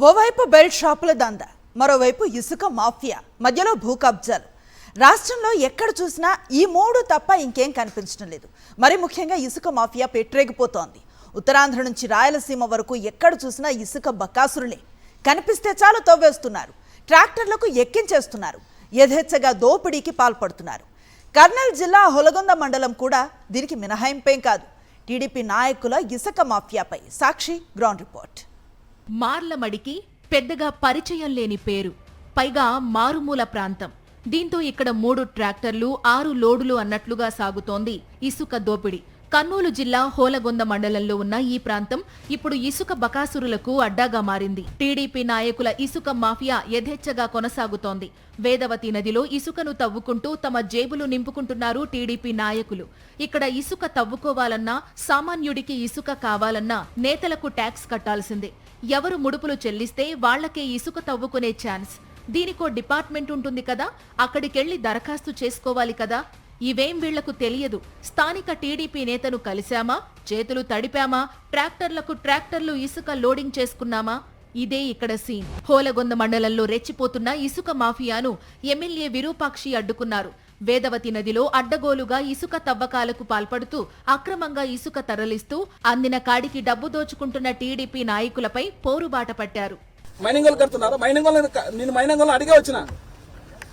ఓవైపు బెల్ట్ షాపుల దంద, మరోవైపు ఇసుక మాఫియా, మధ్యలో భూ కబ్జాలు. రాష్ట్రంలో ఎక్కడ చూసినా ఈ మూడు తప్ప ఇంకేం కనిపించడం లేదు. మరి ముఖ్యంగా ఇసుక మాఫియా పెట్టరేగిపోతోంది. ఉత్తరాంధ్ర నుంచి రాయలసీమ వరకు ఎక్కడ చూసినా ఇసుక బకాసురులే. కనిపిస్తే చాలు తవ్వేస్తున్నారు, ట్రాక్టర్లకు ఎక్కించేస్తున్నారు, యథేచ్ఛగా దోపిడీకి పాల్పడుతున్నారు. కర్నూలు జిల్లా హొలగొంద మండలం కూడా దీనికి మినహాయింపేం కాదు. టీడీపీ నాయకుల ఇసుక మాఫియాపై సాక్షి గ్రౌండ్ రిపోర్ట్. మార్లమడికి పెద్దగా పరిచయం లేని పేరు, పైగా మారుమూల ప్రాంతం. దీంతో ఇక్కడ 3 ట్రాక్టర్లు 6 లోడులు అన్నట్లుగా సాగుతోంది ఇసుక దోపిడీ. కర్నూలు జిల్లా హోలగొంద మండలంలో ఉన్న ఈ ప్రాంతం ఇప్పుడు ఇసుక బకాసురులకు అడ్డాగా మారింది. టీడీపీ నాయకుల ఇసుక మాఫియా యథేచ్ఛగా కొనసాగుతోంది. వేదవతి నదిలో ఇసుకను తవ్వుకుంటూ తమ జేబులు నింపుకుంటున్నారు టీడీపీ నాయకులు. ఇక్కడ ఇసుక తవ్వుకోవాలన్నా, సామాన్యుడికి ఇసుక కావాలన్నా నేతలకు ట్యాక్స్ కట్టాల్సిందే. ఎవరు ముడుపులు చెల్లిస్తే వాళ్లకే ఇసుక తవ్వుకునే ఛాన్స్. దీనికో డిపార్ట్మెంట్ ఉంటుంది కదా, అక్కడికెళ్లి దరఖాస్తు చేసుకోవాలి కదా. ఇవేం వీళ్లకు తెలియదు. స్థానిక టీడీపీ నేతను కలిశామా, చేతులు తడిపామా, ట్రాక్టర్లు ఇసుక లోడింగ్ చేసుకున్నామా, ఇదే ఇక్కడ సీన్. హోలగొంద మండలంలో రెచ్చిపోతున్న ఇసుక మాఫియాను ఎమ్మెల్యే విరూపాక్షి అడ్డుకున్నారు. వేదవతి నదిలో అడ్డగోలుగా ఇసుక తవ్వకాలకు పాల్పడుతూ అక్రమంగా ఇసుక తరలిస్తూ అందిన కాడికి డబ్బు దోచుకుంటున్న టీడీపీ నాయకులపై పోరుబాట పట్టారు. మైనింగ్ వాళ్ళు కడుతున్నారు. నేను మైనింగ్ వాళ్ళని అడిగే వచ్చిన,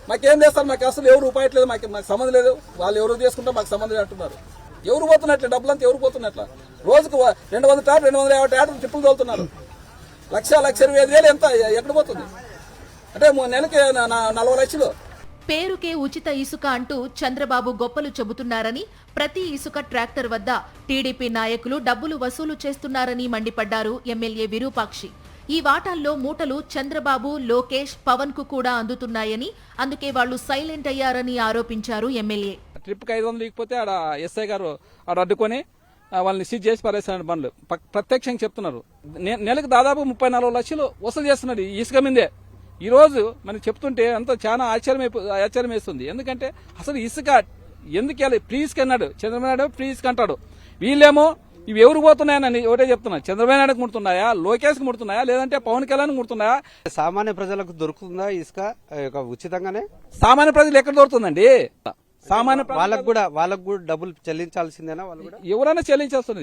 మాకేం చేస్తారు, మాకు అసలు ఎవరు రూపాయట్లేదు, మాకు సంబంధం లేదు, వాళ్ళు ఎవరు చేసుకుంటారు, మాకు సంబంధం లేదు అంటున్నారు. ఎవరు పోతున్నట్లే డబ్బులంతా ఎవరు పోతున్నట్ల? రోజుకు 200 ట్రాక్టర్ 250 ట్రాక్టర్ ట్రిప్పులు తోలుతున్నారు. 1,25,000 ఎంత ఎక్కడ పోతుంది అంటే నెలకి 40 లక్షలు. పేరుకే ఉచిత ఇసుక అంటూ చంద్రబాబు గొప్పలు చెబుతున్నారని, ప్రతి ఇసుక ట్రాక్టర్ వద్ద టీడీపీ నాయకులు డబ్బులు వసూలు చేస్తున్నారని మండిపడ్డారు ఎమ్మెల్యే విరూపాక్షి. ఈ వాటాల్లో మూటలు చంద్రబాబు, లోకేష్, పవన్ కు కూడా అందుతున్నాయని, అందుకే వాళ్లు సైలెంట్ అయ్యారని ఆరోపించారు ఎమ్మెల్యే. ట్రిప్కి 500 లేకపోతే ఆడ ఎస్ఐ గారు ఆడ అడ్డుకొని వాళ్ళని సీజ్ చేసి పరేసిన బండ్లు ప్రత్యక్షంగా చెప్తున్నారు. నెలకు దాదాపు 34 లక్షలు వసూలు చేస్తున్నారు ఈ ఇసుక మీదే. ఈ రోజు మనం చెప్తుంటే అంత చాలా ఆశ్చర్యం వేస్తుంది. ఎందుకంటే అసలు ఇసుక ఎందుకు ప్లీజ్కి అన్నాడు చంద్రబాబు నాయుడు, ప్లీజ్కి అంటాడు. వీళ్ళేమో ఇవి ఎవరు పోతున్నాయని ఒకటే చెప్తున్నా. చంద్రబాబు నాయుడుకి ముడుతున్నాయా, లోకేష్కి ముడుతున్నాయా, లేదంటే పవన్ కళ్యాణ్ ముడుతున్నాయా? సామాన్య ప్రజలకు దొరుకుతుందా ఇసుక ఉచితంగానే? సామాన్య ప్రజలు ఎక్కడ దొరుకుతుందండి? సామాన్య వాళ్ళకు కూడా డబ్బులు చెల్లించాల్సిందేనా? వాళ్ళు కూడా ఎవరైనా చెల్లించేస్తుంది.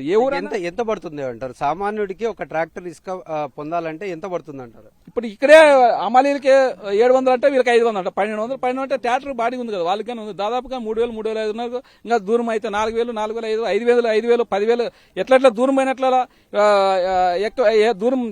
ఎంత పడుతుంది అంటారు? సామాన్యుడికి ఒక ట్రాక్టర్ ఇసుక పొందాలంటే ఎంత పడుతుంది అంటారు? ఇప్పుడు ఇక్కడే అమాలీలకి 700 అంటే వీళ్ళకి 500 అంటే 1200. 1200 అంటే ట్రాక్టర్ బాడీ ఉంది కదా, వాళ్ళకి ఉంది. దాదాపుగా 3,000, 3,500. ఇంకా దూరం అయితే 4,000, 4,500, 5,000, 5,000, 10,000 ఎట్లా దూరం అయినట్ల దూరం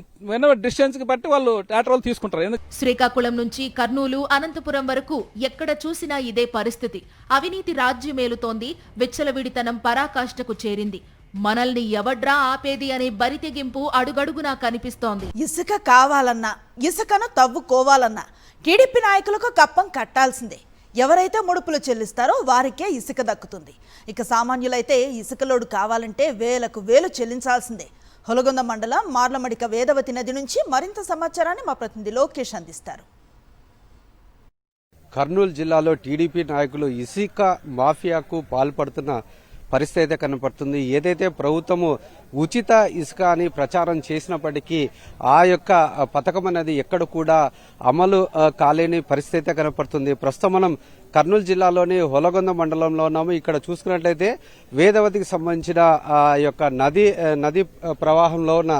డిస్టెన్స్ కి బట్టి వాళ్ళు ట్రాక్టర్లు తీసుకుంటారు. శ్రీకాకుళం నుంచి కర్నూలు, అనంతపురం వరకు ఎక్కడ చూసినా ఇదే పరిస్థితి. అవినీతి రాజ్యమేలుతోంది. విచ్చలవిడితనం పరాకాష్ఠకు చేరింది. మనల్ని ఎవడ్రా ఆపేది అనే బరితెగింపు అడుగడుగునా కనిపిస్తోంది. ఇసుక కావాలన్నా, ఇసుకను తవ్వుకోవాలన్నా టీడీపీ నాయకులకు కప్పం కట్టాల్సిందే. ఎవరైతే ముడుపులు చెల్లిస్తారో వారికే ఇసుక దక్కుతుంది. ఇక సామాన్యులైతే ఇసుక లోడు కావాలంటే వేలకు వేలు చెల్లించాల్సిందే. హొలగొంద మండలం మార్లమడిక వేదవతి నది నుంచి మరింత సమాచారాన్ని మా ప్రతినిధి లోకేష్ అందిస్తారు. కర్నూలు జిల్లాలో టీడీపీ నాయకులు ఇసుక మాఫియాకు పాల్పడుతున్న పరిస్థితి అయితే కనపడుతుంది. ఏదైతే ప్రభుత్వము ఉచిత ఇసుక అని ప్రచారం చేసినప్పటికీ ఆ యొక్క పథకం అనేది ఎక్కడ కూడా అమలు కాలేని పరిస్థితి అయితే కనపడుతుంది. ప్రస్తుతం మనం కర్నూలు జిల్లాలోని హొలగొంద మండలంలో ఉన్నాము. ఇక్కడ చూసుకున్నట్లయితే వేదవతికి సంబంధించిన ఆ యొక్క నది ప్రవాహంలో ఉన్న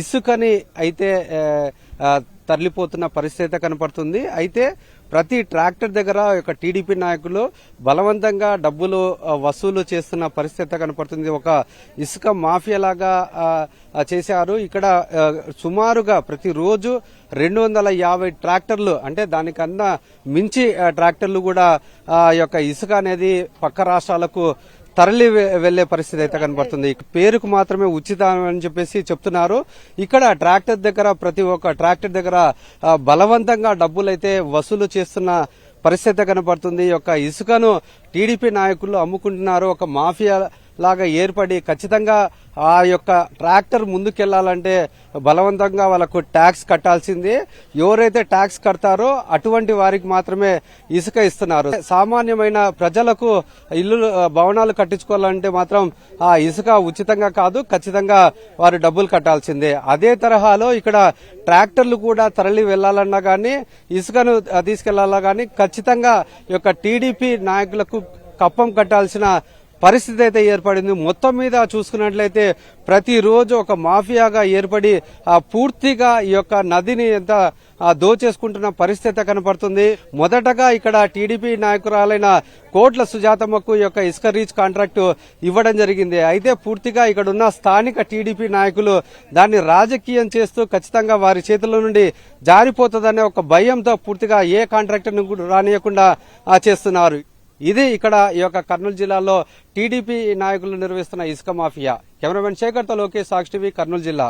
ఇసుకని అయితే తరలిపోతున్న పరిస్థితి కనపడుతుంది. అయితే ప్రతి ట్రాక్టర్ దగ్గర ఒక టీడీపీ నాయకులు బలవంతంగా డబ్బులు వసూలు చేస్తున్న పరిస్థితి కనపడుతుంది. ఒక ఇసుక మాఫియా లాగా చేశారు. ఇక్కడ సుమారుగా ప్రతిరోజు 250 ట్రాక్టర్లు, అంటే దానికన్నా మించి ట్రాక్టర్లు కూడా యొక్క ఇసుక అనేది పక్క రాష్ట్రాలకు తరలి వెళ్లే పరిస్థితి అయితే కనబడుతుంది. పేరుకు మాత్రమే ఉచితం అని చెప్పేసి చెప్తున్నారు. ఇక్కడ ట్రాక్టర్ దగ్గర ప్రతి ఒక్క ట్రాక్టర్ దగ్గర బలవంతంగా డబ్బులు అయితే వసూలు చేస్తున్న పరిస్థితి కనబడుతుంది. ఈ యొక్క ఇసుకను టీడీపీ నాయకులు అమ్ముకుంటున్నారు. ఒక మాఫియా లాగా ఏర్పడి ఖచ్చితంగా ఆ యొక్క ట్రాక్టర్ ముందుకెళ్లాలంటే బలవంతంగా వాళ్ళకు ట్యాక్స్ కట్టాల్సిందే. ఎవరైతే ట్యాక్స్ కడతారో అటువంటి వారికి మాత్రమే ఇసుక ఇస్తున్నారు. సామాన్యమైన ప్రజలకు ఇల్లు భవనాలు కట్టించుకోవాలంటే మాత్రం ఆ ఇసుక ఉచితంగా కాదు, ఖచ్చితంగా వారు డబ్బులు కట్టాల్సిందే. అదే తరహాలో ఇక్కడ ట్రాక్టర్లు కూడా తరలి వెళ్లాలన్నా గానీ ఇసుకను తీసుకెళ్లాలన్నా గానీ ఖచ్చితంగా ఈ యొక్క టీడీపీ నాయకులకు కప్పం కట్టాల్సిన పరిస్థితి అయితే ఏర్పడింది. మొత్తం మీద చూసుకున్నట్లయితే ప్రతిరోజు ఒక మాఫియాగా ఏర్పడి పూర్తిగా ఈ యొక్క నదిని ఎంత దోచేసుకుంటున్న పరిస్థితి కనపడుతుంది. మొదటగా ఇక్కడ టీడీపీ నాయకురాలైన కోట్ల సుజాతమ్మకు ఈ యొక్క ఇసుక రీచ్ కాంట్రాక్టు ఇవ్వడం జరిగింది. అయితే పూర్తిగా ఇక్కడ ఉన్న స్థానిక టీడీపీ నాయకులు దాన్ని రాజకీయం చేస్తూ ఖచ్చితంగా వారి చేతుల నుండి జారిపోతుందనే ఒక భయంతో పూర్తిగా ఏ కాంట్రాక్టర్ను రానియకుండా చేస్తున్నారు. ఇది ఇక్కడ ఈ యొక్క కర్నూలు జిల్లాలో టీడీపీ నాయకులు నిర్వహిస్తున్న ఇసుక మాఫియా. కెమెరామెన్ శేఖర్తో లోకేష్, సాక్షి టీవీ, కర్నూలు జిల్లా.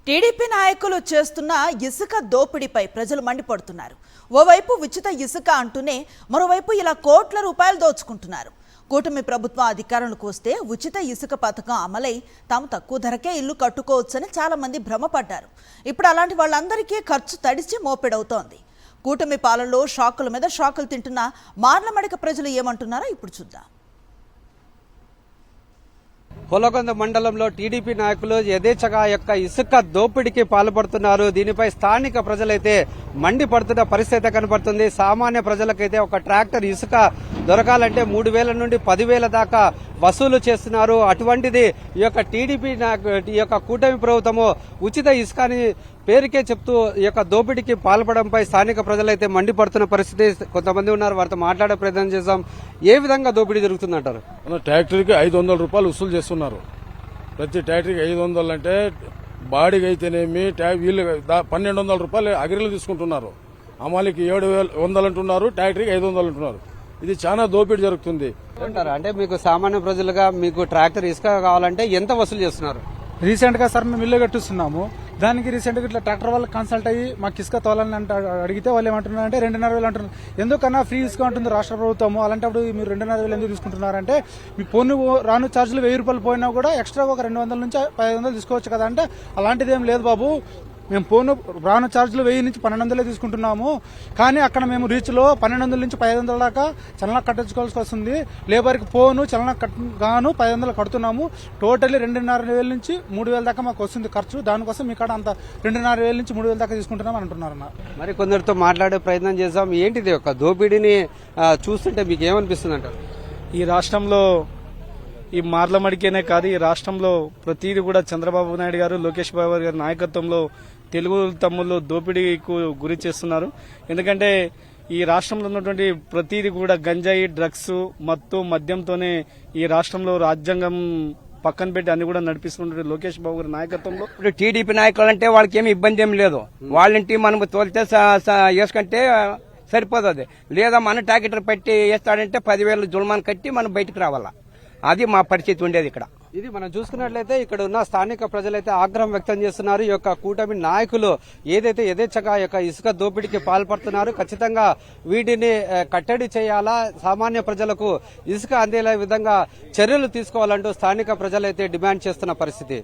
టీడీపీ నాయకులు చేస్తున్న ఇసుక దోపిడీపై ప్రజలు మండిపడుతున్నారు. ఓవైపు ఉచిత ఇసుక అంటూనే మరోవైపు ఇలా కోట్ల రూపాయలు దోచుకుంటున్నారు. కూటమి ప్రభుత్వం అధికారంలోకి వస్తే ఉచిత ఇసుక పథకం అమలై తాము తక్కువ ధరకే ఇల్లు కట్టుకోవచ్చని చాలా మంది భ్రమపడ్డారు. ఇప్పుడు అలాంటి వాళ్ళందరికీ ఖర్చు తడిచి మోపెడవుతోంది. కూటమి పాలనలో షాకుల మీద షాకులు తింటున్న మార్లమడిక ప్రజలు ఏమంటున్నారో ఇప్పుడు చూద్దాం. కొలకొంద మండలంలో టీడీపీ నాయకులు యథేచ్ఛగా యొక్క ఇసుక దోపిడీకి పాల్పడుతున్నారు. దీనిపై స్థానిక ప్రజలైతే మండిపడుతున్న పరిస్థితి కనపడుతుంది. సామాన్య ప్రజలకైతే ఒక ట్రాక్టర్ ఇసుక దొరకాలంటే 3,000 నుండి 10,000 దాకా వసూలు చేస్తున్నారు. అటువంటిది ఈ యొక్క టీడీపీ ఈ యొక్క కూటమి ప్రభుత్వము ఉచిత ఇసుకని పేరుకే చెప్తూ ఈ యొక్క దోపిడీకి పాల్పడంపై స్థానిక ప్రజలైతే మండిపడుతున్న పరిస్థితి కొంతమంది ఉన్నారు. వారితో మాట్లాడే ప్రయత్నం చేద్దాం. ఏ విధంగా దోపిడీ జరుగుతుందంటారు? ట్రాక్టర్కి 500 రూపాయలు వసూలు చేస్తున్నారు. ప్రతి ట్రాక్టర్కి 500 అంటే బాడీకి అయితేనేమి వీళ్ళు 1,200 రూపాయలు అగ్రిలు తీసుకుంటున్నారు. అమాలికి 700 అంటున్నారు, ట్రాక్టర్కి 500 అంటున్నారు. ఇది చాలా దోపిడీ జరుగుతుంది. అంటే మీకు సామాన్య ప్రజలుగా మీకు ట్రాక్టర్ ఇసుక కావాలంటే ఎంత వసూలు చేస్తున్నారు? రీసెంట్ గా సార్ మేము ఇల్లు కట్టిస్తున్నాము. దానికి రీసెంట్ గా ఇట్లా ట్రాక్టర్ వాళ్ళు కన్సల్ట్ అయ్యి మాకు ఇసుక తోలని అడిగితే వాళ్ళు ఏమంటున్నారు అంటే 2,500 అంటున్నారు. ఎందుకన్నా ఫ్రీ ఇసుక ఉంటుంది రాష్ట్ర ప్రభుత్వము, అలాంటప్పుడు మీరు 2,500 ఎందుకు తీసుకుంటున్నారంటే మీ పోను రాను ఛార్జీలు 1,000 రూపాయలు పోయినా కూడా ఎక్స్ట్రా ఒక 200 నుంచి 500 తీసుకోవచ్చు కదా అంటే అలాంటిది ఏం లేదు బాబు, మేము పోను రాను ఛార్జీలు 1,000 నుంచి 1,200 తీసుకుంటున్నాము. కానీ అక్కడ మేము రీచ్ లో 1,200 నుంచి 500 దాకా చలన కట్టించుకోవాల్సి వస్తుంది. లేబర్ కి పోను చలన గాను 500 కడుతున్నాము. టోటల్లీ 2,500 నుంచి 3,000 దాకా మాకు వస్తుంది ఖర్చు. దానికోసం మీ కాడ అంత 2,500 నుంచి 3,000 దాకా తీసుకుంటున్నాం అని అంటున్నారు. మరి కొందరితో మాట్లాడే ప్రయత్నం చేద్దాం. ఏంటిది ఒక దోపిడీని చూస్తుంటే మీకు ఏమనిపిస్తుంది అంటారు? ఈ రాష్ట్రంలో ఈ మార్లమడికేనే కాదు, ఈ రాష్ట్రంలో ప్రతిదీ కూడా చంద్రబాబు నాయుడు గారు, లోకేష్ బాబు గారి నాయకత్వంలో తెలుగు తమ్ముళ్ళు దోపిడీకు గురి చేస్తున్నారు. ఎందుకంటే ఈ రాష్ట్రంలో ఉన్నటువంటి ప్రతిదీ కూడా గంజాయి, డ్రగ్స్, మత్తు, మద్యంతోనే ఈ రాష్ట్రంలో రాజ్యాంగం పక్కన పెట్టి అన్ని కూడా నడిపిస్తున్నటువంటి లోకేష్ బాబు గారి నాయకత్వంలో ఇప్పుడు టీడీపీ నాయకులు అంటే వాళ్ళకి ఏమి ఇబ్బంది ఏం లేదు. వాళ్ళంటి మనం తోలితే వేసుకుంటే సరిపోతుంది. లేదా మన ట్రాక్టర్ పెట్టి వేస్తాడంటే 10,000 జుల్మాన్ కట్టి మనం బయటకు రావాలా. అది మా పరిస్థితి ఉండేది ఇక్కడ. ఇది మనం చూసుకున్నట్లయితే ఇక్కడ ఉన్న స్థానిక ప్రజలైతే ఆగ్రహం వ్యక్తం చేస్తున్నారు. ఈ యొక్క కూటమి నాయకులు ఏదైతే యథేచ్ఛగా యొక్క ఇసుక దోపిడీకి పాల్పడుతున్నారు, ఖచ్చితంగా వీటిని కట్టడి చేయాలా, సామాన్య ప్రజలకు ఇసుక అందేలా విధంగా చర్యలు తీసుకోవాలంటూ స్థానిక ప్రజలైతే డిమాండ్ చేస్తున్న పరిస్థితి.